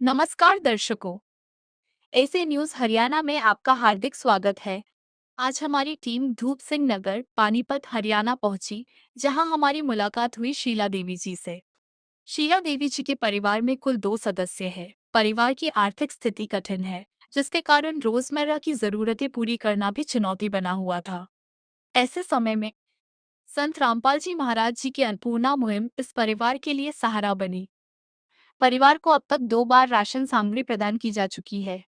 नमस्कार दर्शकों। ऐसे न्यूज हरियाणा में आपका हार्दिक स्वागत है। आज हमारी टीम धूप सिंह नगर पानीपत हरियाणा पहुंची, जहां हमारी मुलाकात हुई शीला देवी जी से। शीला देवी जी के परिवार में कुल 2 सदस्य हैं। परिवार की आर्थिक स्थिति कठिन है, जिसके कारण रोजमर्रा की जरूरतें पूरी करना भी चुनौती बना हुआ था। ऐसे समय में संत रामपाल जी महाराज जी की अन्नपूर्णा मुहिम इस परिवार के लिए सहारा बनी। परिवार को अब तक 2 बार राशन सामग्री प्रदान की जा चुकी है।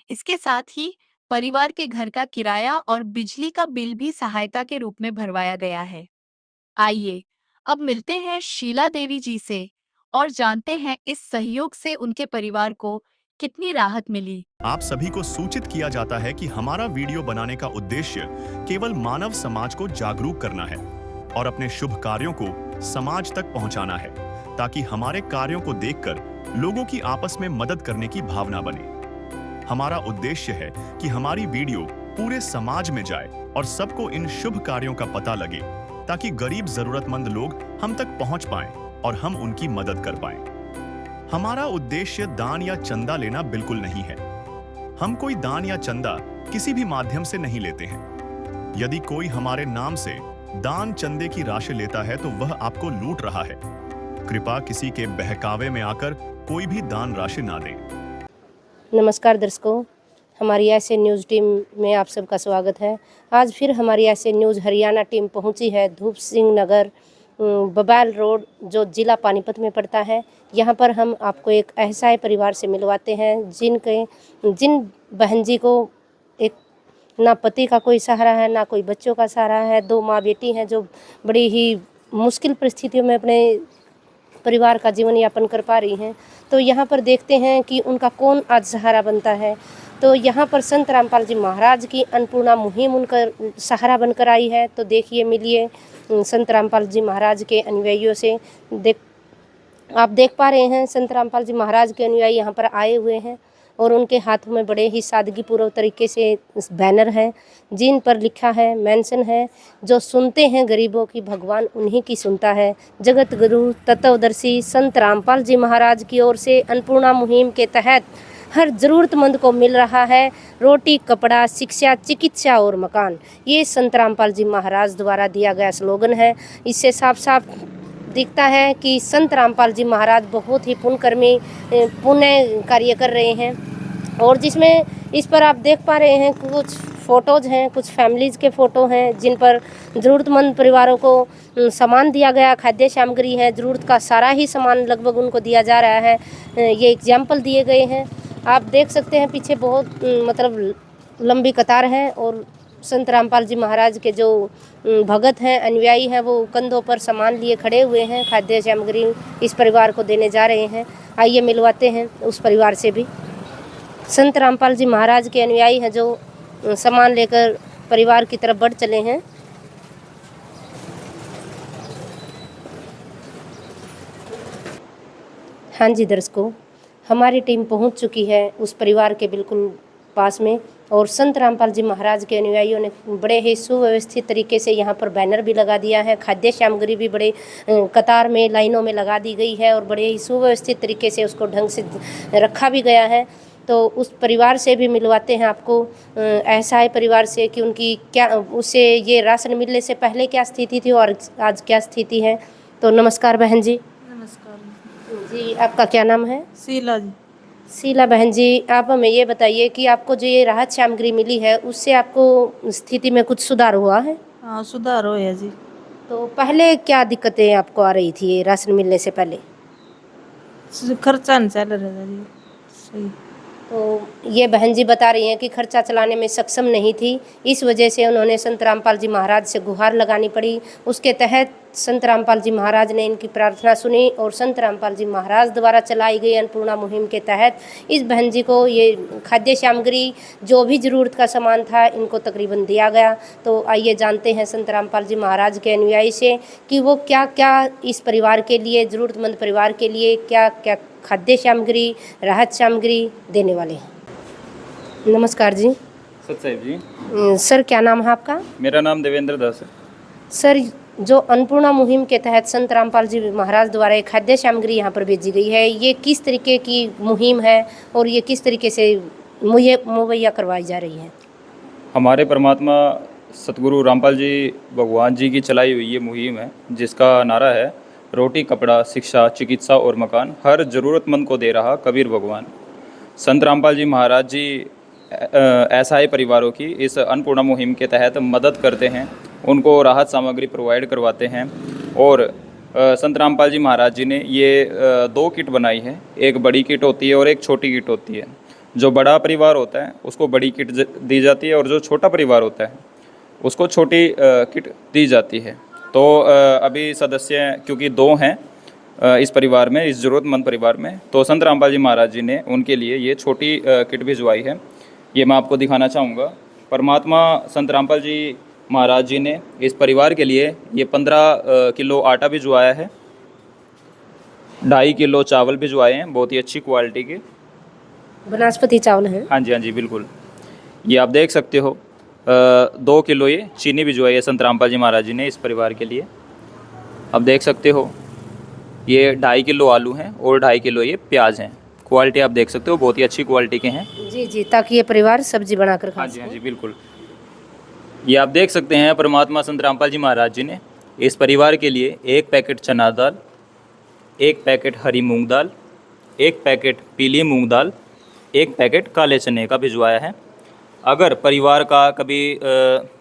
इसके साथ ही परिवार के घर का किराया और बिजली का बिल भी सहायता के रूप में भरवाया गया है। आइए अब मिलते हैं शीला देवी जी से और जानते हैं इस सहयोग से उनके परिवार को कितनी राहत मिली। आप सभी को सूचित किया जाता है कि हमारा वीडियो बनाने का उद्देश्य केवल मानव समाज को जागरूक करना है और अपने शुभ कार्यों को समाज तक पहुंचाना है, ताकि हमारे कार्यों को देखकर लोगों की आपस में मदद करने की भावना बने। हमारा उद्देश्य है कि हमारी वीडियो पूरे समाज में जाए और सबको इन शुभ कार्यों का पता लगे, ताकि गरीब जरूरतमंद लोग हम तक पहुंच पाएं और हम उनकी मदद कर पाएं। हमारा उद्देश्य दान या चंदा लेना बिल्कुल नहीं है। हम कोई दान या चंदा किसी भी माध्यम से नहीं लेते हैं। यदि कोई हमारे नाम से दान चंदे की राशि लेता है तो वह आपको लूट रहा है। कृपया किसी के बहकावे में आकर कोई भी दान राशि ना दें। नमस्कार दर्शकों, हमारी ऐसे न्यूज़ टीम में आप सबका स्वागत है। आज फिर हमारी ऐसे न्यूज़ हरियाणा टीम पहुंची है धूप सिंह नगर बबाल रोड, जो ज़िला पानीपत में पड़ता है। यहाँ पर हम आपको एक असहाय परिवार से मिलवाते हैं, जिन बहन जी को एक ना पति का कोई सहारा है, ना कोई बच्चों का सहारा है। 2 माँ बेटी हैं जो बड़ी ही मुश्किल परिस्थितियों में अपने परिवार का जीवन यापन कर पा रही हैं। तो यहाँ पर देखते हैं कि उनका कौन आज सहारा बनता है। तो यहाँ पर संत रामपाल जी महाराज की अन्नपूर्णा मुहिम उनका सहारा बनकर आई है। तो देखिए, मिलिए संत रामपाल जी महाराज के अनुयायियों से। आप देख पा रहे हैं संत रामपाल जी महाराज के अनुयायी यहाँ पर आए हुए हैं और उनके हाथों में बड़े ही सादगीपूर्वक तरीके से बैनर है, जिन पर लिखा है, मेंशन है, जो सुनते हैं गरीबों की भगवान उन्हीं की सुनता है। जगत गुरु तत्वदर्शी संत रामपाल जी महाराज की ओर से अन्नपूर्णा मुहिम के तहत हर ज़रूरतमंद को मिल रहा है रोटी, कपड़ा, शिक्षा, चिकित्सा और मकान। ये संत रामपाल जी महाराज द्वारा दिया गया स्लोगन है। इससे साफ साफ दिखता है कि संत रामपाल जी महाराज बहुत ही पुण्य कार्य कर रहे हैं। और जिसमें इस पर आप देख पा रहे हैं कुछ फ़ोटोज़ हैं, कुछ फैमिलीज़ के फ़ोटो हैं, जिन पर ज़रूरतमंद परिवारों को सामान दिया गया, खाद्य सामग्री है, ज़रूरत का सारा ही सामान लगभग उनको दिया जा रहा है। ये एग्जाम्पल दिए गए हैं। आप देख सकते हैं पीछे बहुत मतलब लंबी कतार है और संत रामपाल जी महाराज के जो भगत हैं, अनुयायी हैं, वो कंधों पर सामान लिए खड़े हुए हैं। खाद्य सामग्री इस परिवार को देने जा रहे हैं। आइए मिलवाते हैं उस परिवार से भी। संत रामपाल जी महाराज के अनुयायी हैं जो सामान लेकर परिवार की तरफ बढ़ चले हैं। हाँ जी दर्शकों, हमारी टीम पहुंच चुकी है उस परिवार के बिल्कुल पास में और संत रामपाल जी महाराज के अनुयायियों ने बड़े ही सुव्यवस्थित तरीके से यहाँ पर बैनर भी लगा दिया है। खाद्य सामग्री भी बड़े कतार में, लाइनों में लगा दी गई है और बड़े ही सुव्यवस्थित तरीके से उसको ढंग से रखा भी गया है। तो उस परिवार से भी मिलवाते हैं आपको, ऐसा है परिवार से, कि उनकी क्या, उससे ये राशन मिलने से पहले क्या स्थिति थी और आज क्या स्थिति है। तो नमस्कार बहन जी। नमस्कार जी, आपका क्या नाम है? शीला जी। शीला बहन जी, आप हमें ये बताइए कि आपको जो ये राहत सामग्री मिली है उससे आपको स्थिति में कुछ सुधार हुआ है? हाँ, सुधार हो है जी। तो पहले क्या दिक्कतें आपको आ रही थी ये राशन मिलने से पहले? खर्चा नहीं चल रहा था जी सही। तो ये बहन जी बता रही हैं कि खर्चा चलाने में सक्षम नहीं थी, इस वजह से उन्होंने संत रामपाल जी महाराज से गुहार लगानी पड़ी। उसके तहत संत रामपाल जी महाराज ने इनकी प्रार्थना सुनी और संत रामपाल जी महाराज द्वारा चलाई गई अन्नपूर्णा मुहिम के तहत इस बहन जी को ये खाद्य सामग्री, जो भी ज़रूरत का सामान था, इनको तकरीबन दिया गया। तो आइए जानते हैं संत रामपाल जी महाराज के अनुयायी से कि वो क्या क्या इस परिवार के लिए, ज़रूरतमंद परिवार के लिए क्या क्या खाद्य सामग्री, राहत सामग्री देने वाले हैं। नमस्कार जी। सत साहिब जी। सर, क्या नाम है आपका? मेरा नाम देवेंद्र दास है। सर, जो अन्नपूर्णा मुहिम के तहत संत रामपाल जी महाराज द्वारा एक खाद्य सामग्री यहाँ पर भेजी गई है, ये किस तरीके की मुहिम है और ये किस तरीके से मुहैया करवाई जा रही है? हमारे परमात्मा सतगुरु रामपाल जी भगवान जी की चलाई हुई ये मुहिम है, जिसका नारा है रोटी कपड़ा शिक्षा चिकित्सा और मकान, हर ज़रूरतमंद को दे रहा कबीर भगवान। संत रामपाल जी महाराज जी असहाय परिवारों की इस अन्नपूर्णा मुहिम के तहत मदद करते हैं, उनको राहत सामग्री प्रोवाइड करवाते हैं। और संत रामपाल जी महाराज जी ने ये 2 किट बनाई है, एक बड़ी किट होती है और एक छोटी किट होती है। जो बड़ा परिवार होता है उसको बड़ी किट दी जाती है और जो छोटा परिवार होता है उसको छोटी किट दी जाती है। तो अभी सदस्य क्योंकि 2 हैं इस परिवार में, इस ज़रूरतमंद परिवार में, तो संत रामपाल जी महाराज जी ने उनके लिए ये छोटी किट भिजवाई है। ये मैं आपको दिखाना चाहूँगा। परमात्मा संत रामपाल जी महाराज जी ने इस परिवार के लिए ये 15 किलो आटा भिजवाया है, 2.5 किलो चावल भिजवाए हैं, बहुत ही अच्छी क्वालिटी के वनस्पति चावल है। हाँ जी, हाँ जी, बिल्कुल। ये आप देख सकते हो 2 किलो ये चीनी भिजवाई है संत रामपाल जी महाराज जी ने इस परिवार के लिए। आप देख सकते हो ये 2.5 किलो आलू हैं और 2.5 किलो ये प्याज हैं। क्वालिटी आप देख सकते हो बहुत ही अच्छी क्वालिटी के हैं। जी जी, ताकि ये परिवार सब्जी बनाकर खा हाँ जी, हाँ सके। जी, बिल्कुल। ये आप देख सकते हैं परमात्मा संत रामपाल जी महाराज जी ने इस परिवार के लिए 1 पैकेट चना दाल, 1 पैकेट हरी मूंग दाल, 1 पैकेट पीली मूंग दाल, 1 पैकेट काले चने का भिजवाया है। अगर परिवार का कभी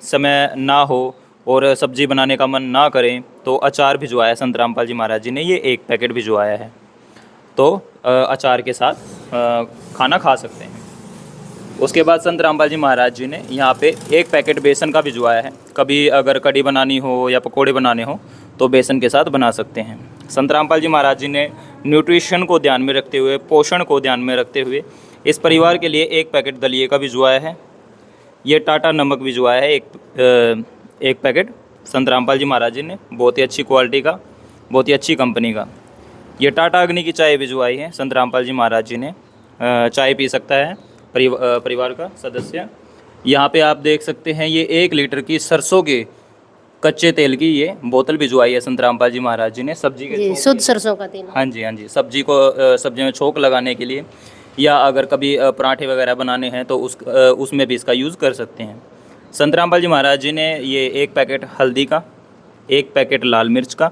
समय ना हो और सब्जी बनाने का मन ना करें तो अचार भिजवाया संत रामपाल जी महाराज जी ने, ये 1 पैकेट भिजवाया है। तो अचार के साथ खाना खा सकते हैं। उसके बाद संत रामपाल जी महाराज जी ने यहाँ पे 1 पैकेट बेसन का भिजवाया है। कभी अगर कढ़ी बनानी हो या पकोड़े बनाने हो तो बेसन के साथ बना सकते हैं। संत रामपाल जी महाराज जी ने न्यूट्रिशन को ध्यान में रखते हुए, पोषण को ध्यान में रखते हुए इस परिवार के लिए 1 पैकेट दलिए का भिजवाया है। ये टाटा नमक भिजवाया है एक पैकेट संत रामपाल जी महाराज जी ने, बहुत ही अच्छी क्वालिटी का, बहुत ही अच्छी कंपनी का। ये टाटा अग्नि की चाय भिजवाई है संत रामपाल जी महाराज जी ने, चाय पी सकता है परिवार का सदस्य। यहाँ पे आप देख सकते हैं ये 1 लीटर की सरसों के कच्चे तेल की ये बोतल भिजवाई है संत रामपाल जी महाराज जी ने, सब्जी के शुद्ध सरसों का तेल। हाँ जी, हाँ जी, सब्जी में छोंक लगाने के लिए, या अगर कभी पराठे वगैरह बनाने हैं तो उसमें भी इसका यूज़ कर सकते हैं। संत रामपाल जी महाराज जी ने ये 1 पैकेट हल्दी का, 1 पैकेट लाल मिर्च का,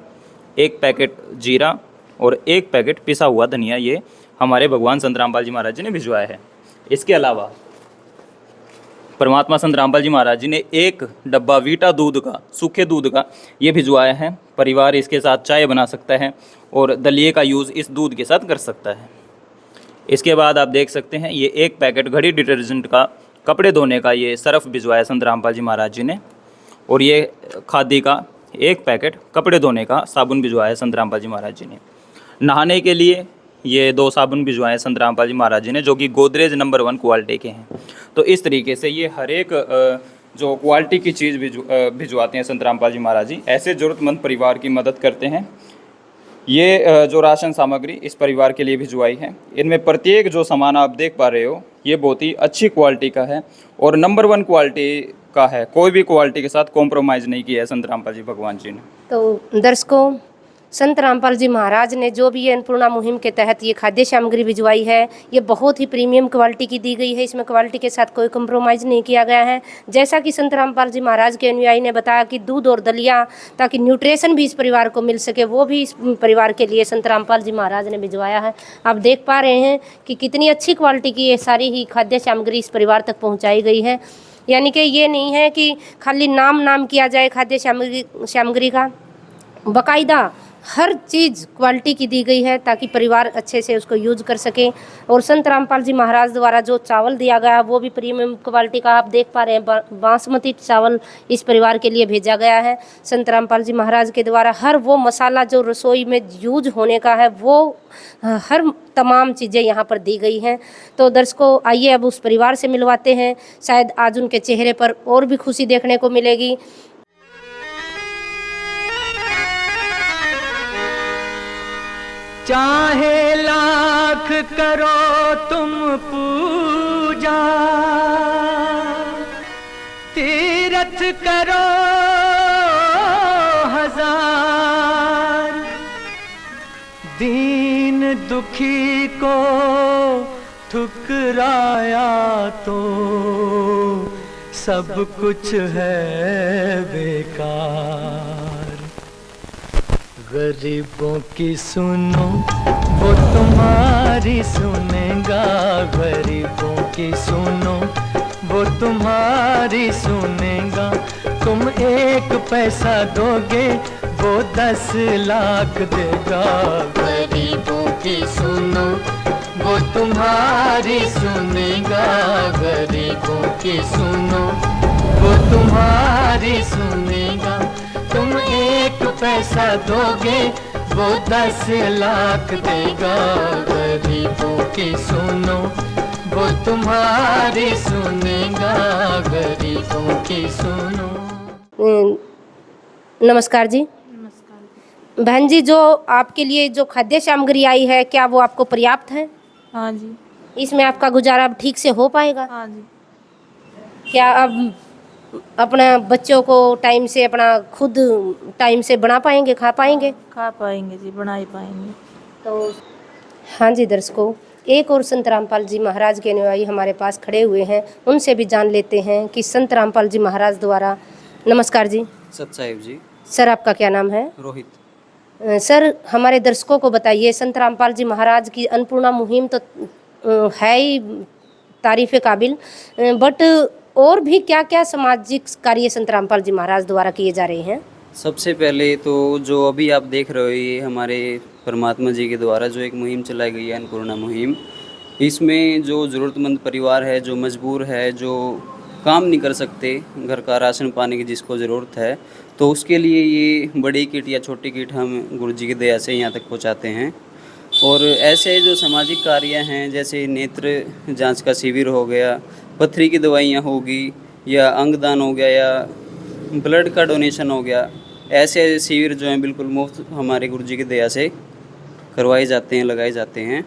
1 पैकेट जीरा और 1 पैकेट पिसा हुआ धनिया, ये हमारे भगवान संत रामपाल जी महाराज जी ने भिजवाया है। इसके अलावा परमात्मा संत रामपाल जी महाराज जी ने 1 डब्बा वीटा दूध का, सूखे दूध का, ये भिजवाया है। परिवार इसके साथ चाय बना सकता है और दलिए का यूज़ इस दूध के साथ कर सकता है। इसके बाद आप देख सकते हैं ये 1 पैकेट घड़ी डिटर्जेंट का, कपड़े धोने का ये सर्फ भिजवाया संत रामपाल जी महाराज जी ने। और ये खादी का 1 पैकेट कपड़े धोने का साबुन भिजवाया संत रामपाल जी महाराज जी ने। नहाने के लिए ये 2 साबुन भिजवाए संत रामपाल जी महाराज जी ने, जो कि गोदरेज नंबर 1 क्वालिटी के हैं। तो इस तरीके से ये हर एक जो क्वालिटी की चीज़ भिजवाते हैं संत रामपाल जी महाराज जी, ऐसे ज़रूरतमंद परिवार की मदद करते हैं। ये जो राशन सामग्री इस परिवार के लिए भिजवाई है, इनमें प्रत्येक जो सामान आप देख पा रहे हो ये बहुत ही अच्छी क्वालिटी का है और नंबर 1 क्वालिटी का है। कोई भी क्वालिटी के साथ कॉम्प्रोमाइज़ नहीं किया है संत रामपाल जी भगवान जी ने। तो दर्शकों, संत रामपाल जी महाराज ने जो भी ये अन्नपूर्णा मुहिम के तहत ये खाद्य सामग्री भिजवाई है, ये बहुत ही प्रीमियम क्वालिटी की दी गई है। इसमें क्वालिटी के साथ कोई कंप्रोमाइज़ नहीं किया गया है। जैसा कि संत रामपाल जी महाराज के अनुयायी ने बताया कि दूध और दलिया, ताकि न्यूट्रिशन भी इस परिवार को मिल सके, वो भी इस परिवार के लिए संत रामपाल जी महाराज ने भिजवाया है। आप देख पा रहे हैं कि कितनी अच्छी क्वालिटी की ये सारी ही खाद्य सामग्री इस परिवार तक पहुँचाई गई है। यानी कि ये नहीं है कि खाली नाम किया जाए खाद्य सामग्री का, बाकायदा हर चीज़ क्वालिटी की दी गई है ताकि परिवार अच्छे से उसको यूज़ कर सके। और संत रामपाल जी महाराज द्वारा जो चावल दिया गया है वो भी प्रीमियम क्वालिटी का, आप देख पा रहे हैं बासमती चावल इस परिवार के लिए भेजा गया है। संत रामपाल जी महाराज के द्वारा हर वो मसाला जो रसोई में यूज होने का है, वो हर तमाम चीज़ें यहाँ पर दी गई हैं। तो दर्शकों, आइए अब उस परिवार से मिलवाते हैं, शायद आज उनके चेहरे पर और भी खुशी देखने को मिलेगी। चाहे लाख करो तुम पूजा, तीरथ करो 1000, दीन दुखी को ठुकराया तो सब कुछ है बेकार। गरीबों की सुनो वो तुम्हारी सुनेगा, गरीबों की सुनो वो तुम्हारी सुनेगा। तुम 1 पैसा दोगे वो 10 लाख देगा। गरीबों की सुनो वो तुम्हारी सुनेगा, गरीबों की सुनो वो तुम्हारी सुनेगा। तुम 1 पैसा दोगे वो 10 लाख देगा। गरीबों की सुनो वो तुम्हारी सुनेगा, गरीबों की सुनो। नमस्कार जी। नमस्कार। बहन जी, जो आपके लिए जो खाद्य सामग्री आई है, क्या वो आपको पर्याप्त है? हाँ जी। इसमें आपका गुजारा अब ठीक से हो पाएगा? हाँ जी। क्या अब अपना बच्चों को टाइम से, अपना खुद टाइम से बना पाएंगे, खा पाएंगे? खा पाएंगे जी, बना ही पाएंगे। तो हाँ जी दर्शकों, एक और संत रामपाल जी महाराज के अनुयायी हमारे पास खड़े हुए हैं, उनसे भी जान लेते हैं कि संत रामपाल जी महाराज द्वारा। नमस्कार जी। सत साहिब जी। सर, आपका क्या नाम है? रोहित। सर, हमारे दर्शकों को बताइए, संत रामपाल जी महाराज की अन्नपूर्णा मुहिम तो है ही तारीफ काबिल, बट और भी क्या क्या सामाजिक कार्य संत रामपाल जी महाराज द्वारा किए जा रहे हैं? सबसे पहले तो जो अभी आप देख रहे हो, ये हमारे परमात्मा जी के द्वारा जो एक मुहिम चलाई गई है, अन्नपूर्णा मुहिम। इसमें जो ज़रूरतमंद परिवार है, जो मजबूर है, जो काम नहीं कर सकते, घर का राशन पाने की जिसको ज़रूरत है, तो उसके लिए ये बड़ी किट या छोटी किट हम गुरु जी की दया से यहाँ तक पहुँचाते हैं। और ऐसे जो सामाजिक कार्य हैं, जैसे नेत्र जांच का शिविर हो गया, पथरी की दवाइयाँ होगी, या अंगदान हो गया, या ब्लड का डोनेशन हो गया, ऐसे शिविर जो हैं बिल्कुल मुफ्त हमारे गुरु जी की दया से करवाए जाते हैं, लगाए जाते हैं।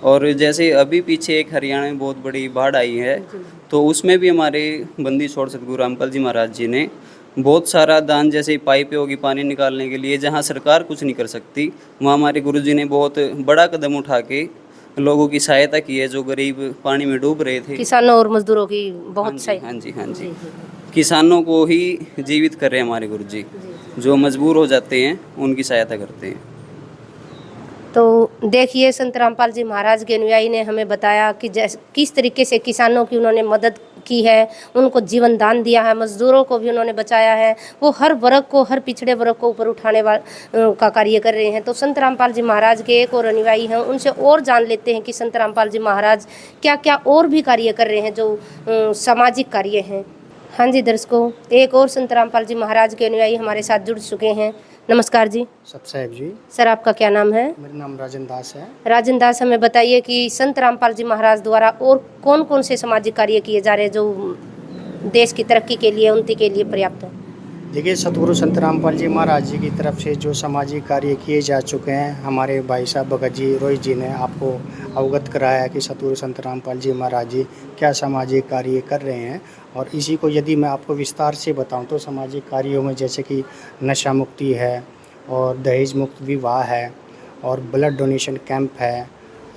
और जैसे अभी पीछे एक हरियाणा में बहुत बड़ी बाढ़ आई है, तो उसमें भी हमारे बंदी छोड़ सतगुरु रामपाल जी महाराज जी ने बहुत सारा दान, जैसे पाइपें होगी पानी निकालने के लिए, जहाँ सरकार कुछ नहीं कर सकती, वहाँ हमारे गुरु जी ने बहुत बड़ा कदम उठा के लोगों की सहायता की है, जो गरीब पानी में डूब रहे थे। किसानों और मजदूरों की बहुत सही। हाँ जी, हाँ जी। किसानों को ही जीवित कर रहे हैं हमारे गुरु जी, जो मजबूर हो जाते हैं उनकी सहायता करते हैं। तो देखिए, संत रामपाल जी महाराज के अनुयायी ने हमें बताया कि किस तरीके से किसानों की उन्होंने मदद की है, उनको जीवन दान दिया है, मजदूरों को भी उन्होंने बचाया है। वो हर वर्ग को, हर पिछड़े वर्ग को ऊपर उठाने का कार्य कर रहे हैं। तो संत रामपाल जी महाराज के एक और अनुयायी हैं, उनसे और जान लेते हैं कि संत रामपाल जी महाराज क्या क्या और भी कार्य कर रहे हैं, जो सामाजिक कार्य हैं। हाँ जी दर्शकों, एक और संत रामपाल जी महाराज के अनुयायी हमारे साथ जुड़ चुके हैं। नमस्कार जी। सत साहिब जी। सर, आपका क्या नाम है? मेरा नाम राजन दास है। राजन दास, हमें बताइए कि संत रामपाल जी महाराज द्वारा और कौन कौन से सामाजिक कार्य किए जा रहे हैं जो देश की तरक्की के लिए, उन्नति के लिए पर्याप्त है? देखिए, सतगुरु संत रामपाल जी महाराज जी की तरफ से जो सामाजिक कार्य किए जा चुके हैं, हमारे भाई साहब भगत जी, रोहित जी ने आपको अवगत कराया कि सतगुरु संत रामपाल जी महाराज जी क्या सामाजिक कार्य कर रहे हैं। और इसी को यदि मैं आपको विस्तार से बताऊं तो सामाजिक कार्यों में जैसे कि नशा मुक्ति है, और दहेज मुक्त विवाह है, और ब्लड डोनेशन कैंप है,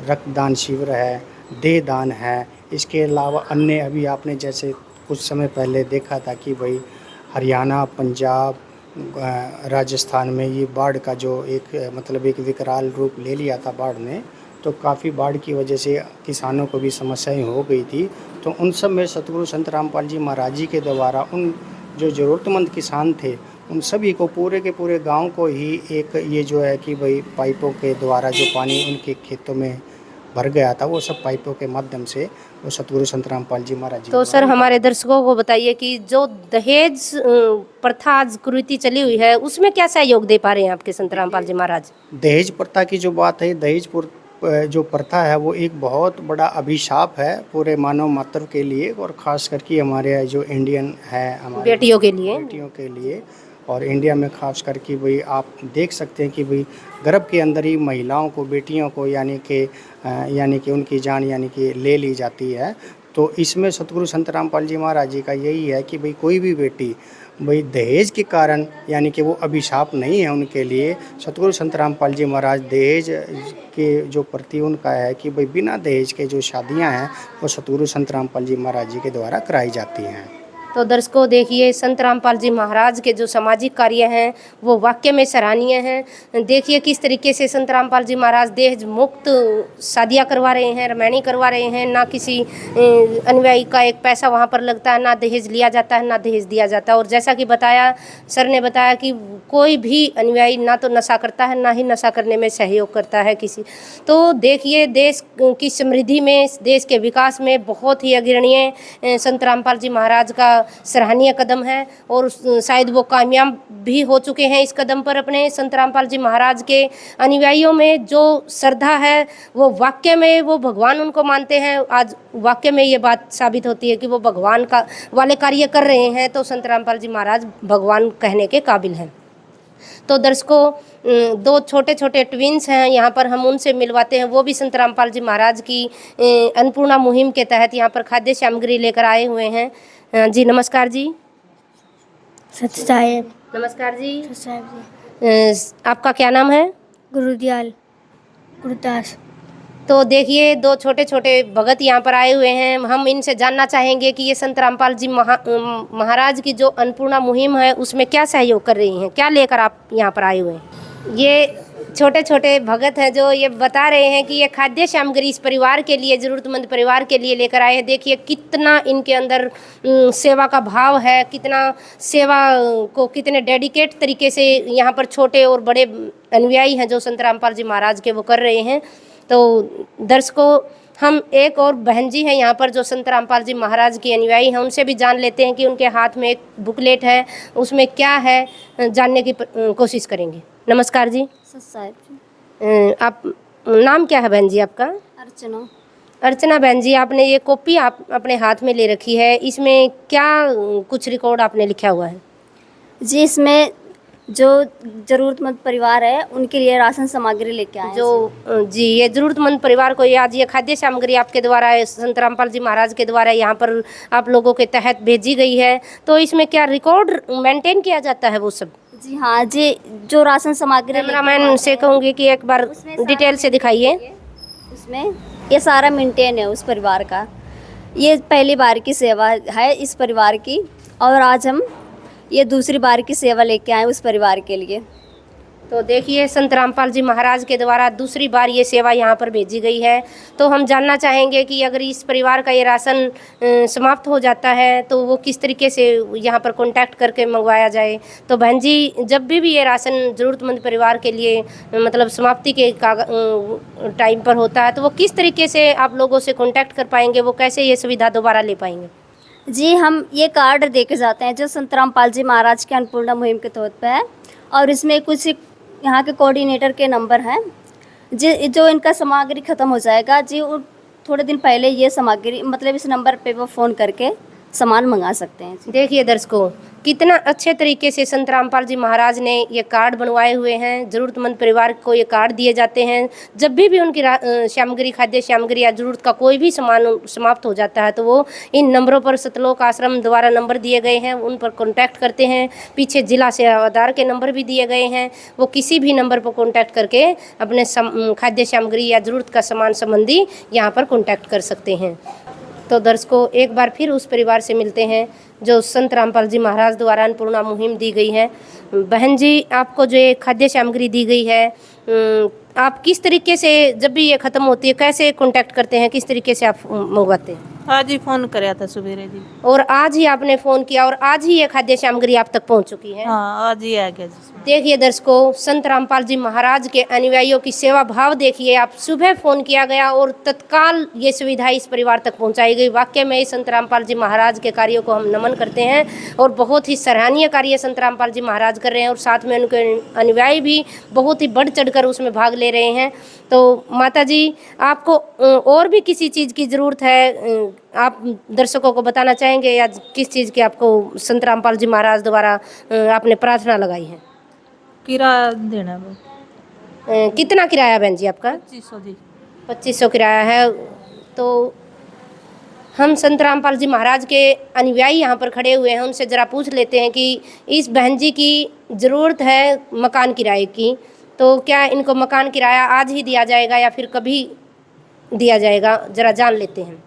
रक्तदान शिविर है, देह दान है। इसके अलावा अन्य अभी आपने जैसे कुछ समय पहले देखा था कि भाई हरियाणा, पंजाब, राजस्थान में ये बाढ़ का जो एक विकराल रूप ले लिया था बाढ़ ने, तो काफ़ी बाढ़ की वजह से किसानों को भी समस्याएं हो गई थी। तो उन सब में सतगुरु संत रामपाल जी महाराज जी के द्वारा उन जो ज़रूरतमंद किसान थे, उन सभी को, पूरे के पूरे गांव को ही एक ये जो है कि भाई पाइपों के द्वारा जो पानी उनके खेतों में भर गया था, वो सब पाइपों के माध्यम से वो सतगुरु संत रामपाल जी महाराज जी। तो सर, हमारे दर्शकों को बताइए कि जो दहेज प्रथा आज कुरीति चली हुई है, उसमें क्या सहयोग दे पा रहे हैं आपके संत रामपाल जी महाराज? दहेज प्रथा की जो बात है, दहेज जो प्रथा है वो एक बहुत बड़ा अभिशाप है पूरे मानव मात्र के लिए, और ख़ास करके हमारे जो इंडियन है, हमारे बेटियों के लिए और इंडिया में खास करके भाई आप देख सकते हैं कि भाई गर्भ के अंदर ही महिलाओं को, बेटियों को यानी कि उनकी जान यानी कि ले ली जाती है। तो इसमें सतगुरु संत रामपाल जी महाराज जी का यही है कि भाई कोई भी बेटी भाई दहेज के कारण यानी कि वो अभिशाप नहीं है उनके लिए। सतगुरु संत रामपाल जी महाराज दहेज के जो प्रति उनका है कि भाई बिना दहेज के जो शादियां हैं वो सतगुरु संत रामपाल जी महाराज जी के द्वारा कराई जाती हैं। तो दर्शकों देखिए, संत रामपाल जी महाराज के जो सामाजिक कार्य हैं वो वाकई में सराहनीय हैं। देखिए किस तरीके से संत रामपाल जी महाराज दहेज मुक्त शादियाँ करवा रहे हैं, रमैनी करवा रहे हैं। ना किसी अनुयायी का एक पैसा वहाँ पर लगता है, ना दहेज लिया जाता है, ना दहेज दिया जाता है। और जैसा कि बताया, सर ने बताया कि कोई भी अनुयायी ना तो नशा करता है, ना ही नशा करने में सहयोग करता है किसी। तो देखिए देश की समृद्धि में, देश के विकास में बहुत ही अग्रणीय संत रामपाल जी महाराज का सराहनीय कदम है। और शायद वो कामयाब भी हो चुके हैं इस कदम पर। अपने संत रामपाल जी महाराज के अनुयायियों में जो श्रद्धा है वो वाकई में वो भगवान उनको मानते हैं। आज वाकई में ये बात साबित होती है कि वो भगवान का वाले कार्य कर रहे हैं, तो संत रामपाल जी महाराज भगवान कहने के काबिल हैं। तो दर्शकों, दो छोटे छोटे ट्विंस हैं यहाँ पर, हम उनसे मिलवाते हैं। वो भी संत रामपाल जी महाराज की अन्नपूर्णा मुहिम के तहत यहाँ पर खाद्य सामग्री लेकर आए हुए हैं। जी नमस्कार जी। सत्य साहेब। नमस्कार जी। सत्य साहेब जी। आपका क्या नाम है? गुरुदयाल गुरुदास। तो देखिए दो छोटे छोटे भगत यहाँ पर आए हुए हैं। हम इनसे जानना चाहेंगे कि ये संत रामपाल जी महाराज की जो अन्नपूर्णा मुहिम है उसमें क्या सहयोग कर रही हैं, क्या लेकर आप यहाँ पर आए हुए हैं? ये छोटे छोटे भगत हैं जो ये बता रहे हैं कि ये खाद्य सामग्री इस परिवार के लिए, ज़रूरतमंद परिवार के लिए लेकर आए हैं। देखिए कितना इनके अंदर सेवा का भाव है, कितना सेवा को कितने डेडिकेट तरीके से यहाँ पर छोटे और बड़े अनुयायी हैं जो संत रामपाल जी महाराज के वो कर रहे हैं। तो दर्शकों, हम एक और बहन जी हैं यहाँ पर जो संत रामपाल जी महाराज की अनुयायी हैं, उनसे भी जान लेते हैं कि उनके हाथ में एक बुकलेट है, उसमें क्या है, जानने की कोशिश करेंगे। नमस्कार जी। सत्य साहेब जी। आप नाम क्या है बहन जी आपका? अर्चना। अर्चना बहन जी, आपने ये कॉपी आप अपने हाथ में ले रखी है, इसमें क्या कुछ रिकॉर्ड आपने लिखा हुआ है? जी इसमें जो ज़रूरतमंद परिवार है उनके लिए राशन सामग्री लेके आए हैं। जो जी ये ज़रूरतमंद परिवार को ये आज ये खाद्य सामग्री आपके द्वारा संत रामपाल जी महाराज के द्वारा यहाँ पर आप लोगों के तहत भेजी गई है। तो इसमें क्या रिकॉर्ड मेंटेन किया जाता है वो सब? जी हाँ जी, जो राशन सामग्री कैमरामैन से कहूँगी कि एक बार डिटेल से दिखाइए। उसमें ये सारा मेंटेन है उस परिवार का। ये पहली बार की सेवा है इस परिवार की, और आज हम ये दूसरी बार की सेवा लेके आए उस परिवार के लिए। तो देखिए संत रामपाल जी महाराज के द्वारा दूसरी बार ये सेवा यहाँ पर भेजी गई है। तो हम जानना चाहेंगे कि अगर इस परिवार का ये राशन समाप्त हो जाता है तो वो किस तरीके से यहाँ पर कांटेक्ट करके मंगवाया जाए। तो बहन जी, जब भी ये राशन ज़रूरतमंद परिवार के लिए मतलब समाप्ति के टाइम पर होता है तो वो किस तरीके से आप लोगों से कांटेक्ट कर पाएंगे, वो कैसे ये सुविधा दोबारा ले पाएंगे? जी हम ये कार्ड दे के जाते हैं जो संत रामपाल जी महाराज के अन्नपूर्णा मुहिम के तौर पे है, और इसमें कुछ यहाँ के कोऑर्डिनेटर के नंबर हैं जी। जो इनका सामग्री ख़त्म हो जाएगा जी, थोड़े दिन पहले ये सामग्री मतलब इस नंबर पे वो फ़ोन करके सामान मंगा सकते हैं जी। देखिए दर्शकों, कितना अच्छे तरीके से संत रामपाल जी महाराज ने ये कार्ड बनवाए हुए हैं। ज़रूरतमंद परिवार को ये कार्ड दिए जाते हैं। जब भी उनकी सामग्री, खाद्य सामग्री या ज़रूरत का कोई भी सामान समाप्त हो जाता है तो वो इन नंबरों पर सतलोक आश्रम द्वारा नंबर दिए गए हैं, उन पर कॉन्टैक्ट करते हैं। पीछे जिला सेवादार के नंबर भी दिए गए हैं, वो किसी भी नंबर पर कॉन्टैक्ट करके अपने खाद्य सामग्री या ज़रूरत का सामान संबंधी यहाँ पर कॉन्टैक्ट कर सकते हैं। तो दर्शकों, एक बार फिर उस परिवार से मिलते हैं जो संत रामपाल जी महाराज द्वारा अन्नपूर्णा मुहिम दी गई है। बहन जी, आपको जो ये खाद्य सामग्री दी गई है, आप किस तरीके से जब भी ये ख़त्म होती है कैसे कांटेक्ट करते हैं, किस तरीके से आप मंगवाते हैं? आज ही फ़ोन कराया था सवेरे जी। और आज ही आपने फ़ोन किया और आज ही ये खाद्य सामग्री आप तक पहुंच चुकी है? हाँ आज ही आ गया जी। देखिए दर्शकों, संत रामपाल जी महाराज के अनुयायियों की सेवा भाव देखिए आप। सुबह फ़ोन किया गया और तत्काल ये सुविधा इस परिवार तक पहुंचाई गई। वाकई में संत रामपाल जी महाराज के कार्यों को हम नमन करते हैं और बहुत ही सराहनीय कार्य संत रामपाल जी महाराज कर रहे हैं और साथ में उनके अनुयायी भी बहुत ही बढ़ चढ़ कर उसमें भाग ले रहे हैं। तो माता जी, आपको और भी किसी चीज़ की ज़रूरत है, आप दर्शकों को बताना चाहेंगे, या किस चीज़ की आपको संत रामपाल जी महाराज द्वारा आपने प्रार्थना लगाई है? किराया देना वो। कितना किराया बहन जी आपका? 2500 जी। 2500 किराया है। तो हम संत रामपाल जी महाराज के अनुयायी यहाँ पर खड़े हुए हैं, उनसे ज़रा पूछ लेते हैं कि इस बहन जी की ज़रूरत है मकान किराए की, तो क्या इनको मकान किराया आज ही दिया जाएगा या फिर कभी दिया जाएगा, ज़रा जान लेते हैं।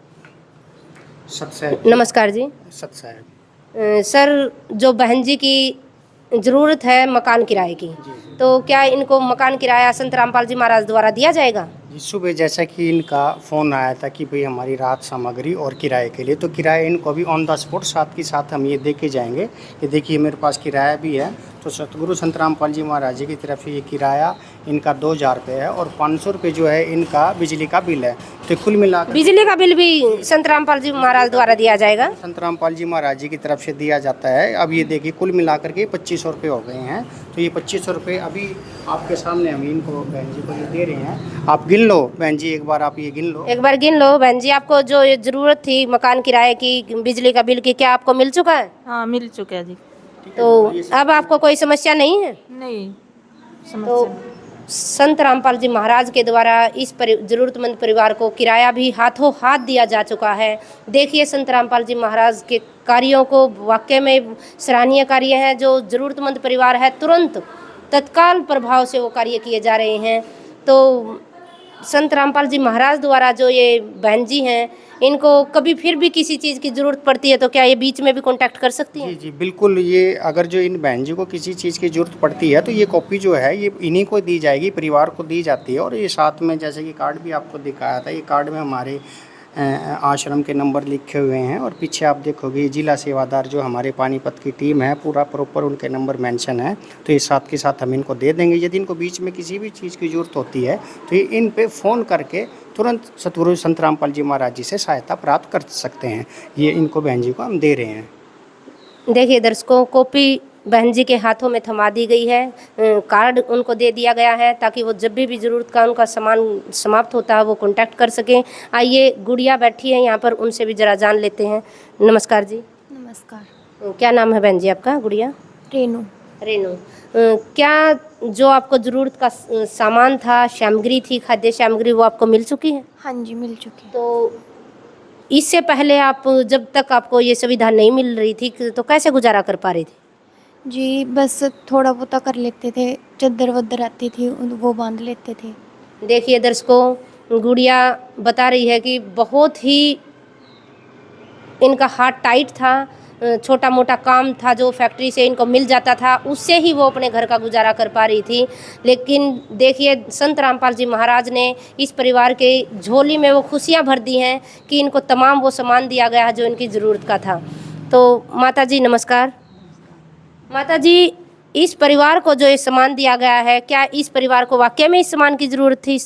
सत साहब, नमस्कार जी। सत साहब, सर, जो बहन जी की ज़रूरत है मकान किराए की, तो क्या इनको मकान किराया संत रामपाल जी महाराज द्वारा दिया जाएगा? जी सुबह जैसा कि इनका फ़ोन आया था कि भाई हमारी राहत सामग्री और किराए के लिए, तो किराया इनको अभी ऑन द स्पॉट साथ के साथ हम ये दे के जाएंगे कि देखिए मेरे पास किराया भी है। तो सतगुरु संत रामपाल जी महाराज जी की तरफ से ये किराया इनका 2000 रुपये है और 500 रुपये जो है इनका बिजली का बिल है। तो कुल मिलाकर बिजली का बिल भी संत रामपाल जी महाराज द्वारा दिया जाएगा? संत रामपाल जी महाराज जी की तरफ से दिया जाता है। अब ये देखिए कुल मिलाकर के 2500 रुपये हो गए हैं। तो ये 2500 रुपये अभी आपके सामने हम इनको बहन जी को ये दे रहे हैं। आप गिन लो बहन जी, एक बार आप ये गिन लो। एक बार गिन लो बहन जी। आपको जो ये ज़रूरत थी मकान किराए की, बिजली का बिल की, क्या आपको मिल चुका है? हाँ, मिल चुका है जी। तो अब आपको कोई समस्या नहीं है? नहीं, तो समस्या संत रामपाल जी महाराज के द्वारा इस ज़रूरतमंद परिवार को किराया भी हाथों हाथ दिया जा चुका है। देखिए संत रामपाल जी महाराज के कार्यों को वाकई में सराहनीय कार्य हैं। जो ज़रूरतमंद परिवार है तुरंत तत्काल प्रभाव से वो कार्य किए जा रहे हैं। तो संत रामपाल जी महाराज द्वारा जो ये बहन जी हैं, इनको कभी फिर भी किसी चीज़ की ज़रूरत पड़ती है तो क्या ये बीच में भी कांटेक्ट कर सकती हैं? जी जी बिल्कुल। ये अगर जो इन बहन जी को किसी चीज़ की ज़रूरत पड़ती है तो ये कॉपी जो है ये इन्हीं को दी जाएगी, परिवार को दी जाती है। और ये साथ में जैसे कि कार्ड भी आपको दिखाया था, ये कार्ड में हमारे आश्रम के नंबर लिखे हुए हैं और पीछे आप देखोगे जिला सेवादार जो हमारे पानीपत की टीम है, पूरा प्रॉपर उनके नंबर मेंशन है। तो ये साथ के साथ हम इनको दे देंगे। यदि इनको बीच में किसी भी चीज़ की ज़रूरत होती है तो ये इन पे फ़ोन करके तुरंत सतगुरु संत रामपाल जी महाराज जी से सहायता प्राप्त कर सकते हैं। ये इनको बहन जी को हम दे रहे हैं। देखिए दर्शकों, कॉपी बहन जी के हाथों में थमा दी गई है, कार्ड उनको दे दिया गया है ताकि वो जब भी ज़रूरत का उनका सामान समाप्त होता है वो कांटेक्ट कर सकें। आइए, गुड़िया बैठी है यहाँ पर, उनसे भी ज़रा जान लेते हैं। नमस्कार जी। नमस्कार। क्या नाम है बहन जी आपका? गुड़िया? रेनू। रेनू। क्या जो आपको ज़रूरत का सामान था, सामग्री थी, खाद्य सामग्री, वो आपको मिल चुकी है? हाँ जी, मिल चुकी है। तो इससे पहले आप, जब तक आपको ये सुविधा नहीं मिल रही थी, तो कैसे गुजारा कर पा रही थी? जी, बस थोड़ा बहुत कर लेते थे, चद्दर वद्दर आती थी वो बांध लेते थे। देखिए दर्शकों, गुड़िया बता रही है कि बहुत ही इनका हाथ टाइट था। छोटा मोटा काम था जो फैक्ट्री से इनको मिल जाता था, उससे ही वो अपने घर का गुजारा कर पा रही थी। लेकिन देखिए संत रामपाल जी महाराज ने इस परिवार के झोली में वो खुशियाँ भर दी हैं कि इनको तमाम वो सामान दिया गया है जो इनकी ज़रूरत का था। तो माता जी नमस्कार। माता जी, इस परिवार को जो ये सामान दिया गया है, क्या इस परिवार को वाकई में इस सामान की ज़रूरत थी?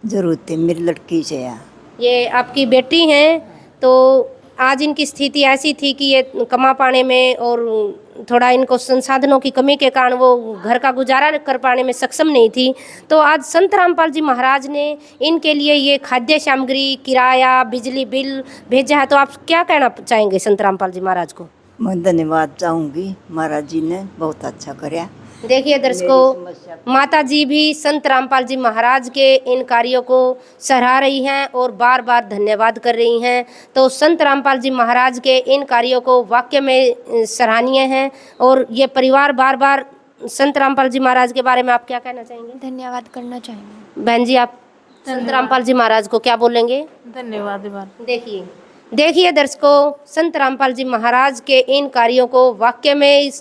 ज़रूरत है, मेरी लड़की से है। ये आपकी बेटी हैं, तो आज इनकी स्थिति ऐसी थी कि ये कमा पाने में और थोड़ा इनको संसाधनों की कमी के कारण वो घर का गुजारा कर पाने में सक्षम नहीं थी। तो आज संत रामपाल जी महाराज ने इनके लिए ये खाद्य सामग्री, किराया, बिजली बिल भेजा है। तो आप क्या कहना चाहेंगे संत रामपाल जी महाराज को? मैं धन्यवाद चाहूँगी, महाराज जी ने बहुत अच्छा कराया। देखिए दर्शकों, माता जी भी संत रामपाल जी महाराज के इन कार्यों को सराह रही हैं और बार बार धन्यवाद कर रही हैं। तो संत रामपाल जी महाराज के इन कार्यों को वाकई में सराहनीय हैं। और ये परिवार बार बार संत रामपाल जी महाराज के बारे में आप क्या कहना चाहेंगे? धन्यवाद करना चाहेंगे। बहन जी, आप संत रामपाल जी महाराज को क्या बोलेंगे? धन्यवाद। देखिए दर्शकों, संत रामपाल जी महाराज के इन कार्यों को वाकई में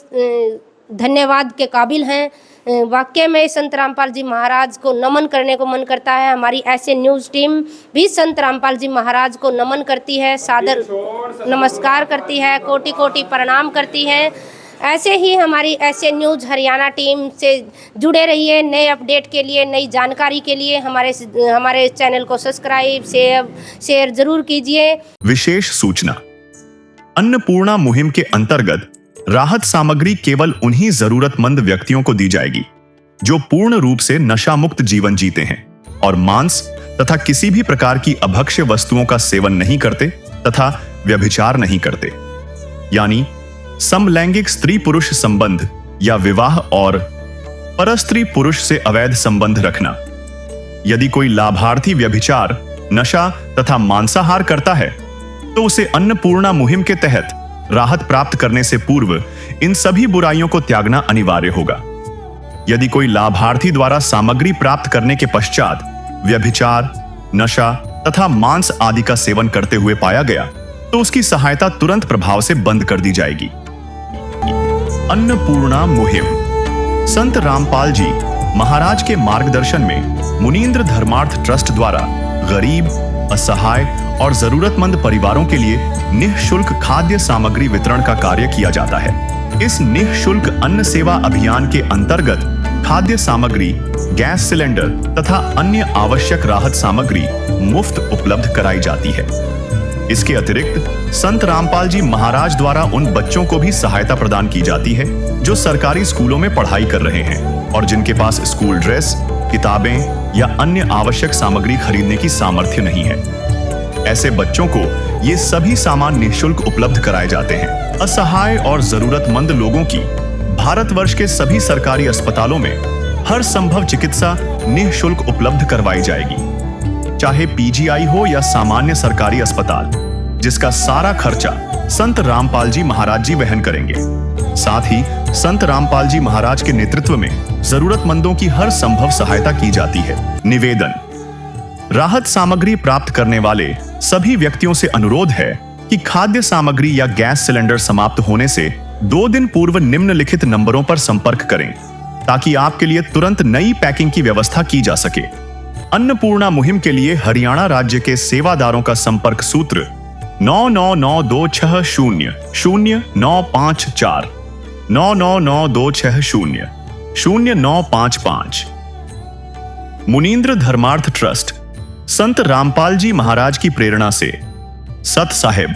धन्यवाद के काबिल हैं। वाकई में संत रामपाल जी महाराज को नमन करने को मन करता है। हमारी ऐसे न्यूज़ टीम भी संत रामपाल जी महाराज को नमन करती है, सादर नमस्कार करती है, कोटि कोटि प्रणाम करती है। ऐसे ही हमारी ऐसे न्यूज़ हरियाणा टीम से जुड़े रहिए। नए अपडेट के लिए, नई जानकारी के लिए हमारे चैनल को सब्सक्राइब, शेयर जरूर कीजिए। विशेष सूचना, अन्नपूर्णा मुहिम के अंतर्गत राहत सामग्री केवल उन्हीं जरूरतमंद व्यक्तियों को दी जाएगी जो पूर्ण रूप से नशा मुक्त जीवन जीते हैं और मांस तथा किसी भी प्रकार की अभक्ष्य वस्तुओं का सेवन नहीं करते तथा व्यभिचार नहीं करते, यानी समलैंगिक स्त्री पुरुष संबंध या विवाह और परस्त्री पुरुष से अवैध संबंध रखना। यदि कोई लाभार्थी व्यभिचार, नशा तथा मांसाहार करता है तो उसे अन्नपूर्णा मुहिम के तहत राहत प्राप्त करने से पूर्व इन सभी बुराइयों को त्यागना अनिवार्य होगा। यदि कोई लाभार्थी द्वारा सामग्री प्राप्त करने के पश्चात व्यभिचार, नशा तथा मांस आदि का सेवन करते हुए पाया गया तो उसकी सहायता तुरंत प्रभाव से बंद कर दी जाएगी। अन्नपूर्णा मुहिम। संत रामपाल जी महाराज के मार्गदर्शन में मुनींद्र धर्मार्थ ट्रस्ट द्वारा गरीब, असहाय और जरूरतमंद परिवारों के लिए निःशुल्क खाद्य सामग्री वितरण का कार्य किया जाता है। इस निःशुल्क अन्न सेवा अभियान के अंतर्गत खाद्य सामग्री, गैस सिलेंडर तथा अन्य आवश्यक राहत सामग्री मुफ्त उपलब्ध कराई जाती है। इसके अतिरिक्त संत रामपाल जी महाराज द्वारा उन बच्चों को भी सहायता प्रदान की जाती है जो सरकारी स्कूलों में पढ़ाई कर रहे हैं और जिनके पास स्कूल ड्रेस, किताबें या अन्य आवश्यक सामग्री खरीदने की सामर्थ्य नहीं है। ऐसे बच्चों को ये सभी सामान निःशुल्क उपलब्ध कराए जाते हैं। असहाय और जरूरतमंद लोगों की भारतवर्ष के सभी सरकारी अस्पतालों में हर संभव चिकित्सा निःशुल्क उपलब्ध करवाई जाएगी, चाहे पीजीआई हो या सामान्य सरकारी अस्पताल, जिसका सारा खर्चा संत रामपाल जी महाराज जी वहन करेंगे। साथ ही संत रामपाल जी महाराज के नेतृत्व में जरूरतमंदों की हर संभव सहायता की जाती है। निवेदन। राहत सामग्री प्राप्त करने वाले सभी व्यक्तियों से अनुरोध है कि खाद्य सामग्री या गैस सिलेंडर समाप्त होने से 2 दिन पूर्व निम्नलिखित नंबरों पर संपर्क करें ताकि आपके लिए तुरंत नई पैकिंग की व्यवस्था की जा सके। अन्नपूर्णा मुहिम के लिए हरियाणा राज्य के सेवादारों का संपर्क सूत्र 9992600954 9992600955। मुनींद्र धर्मार्थ ट्रस्ट संत रामपाल जी महाराज की प्रेरणा से सत साहिब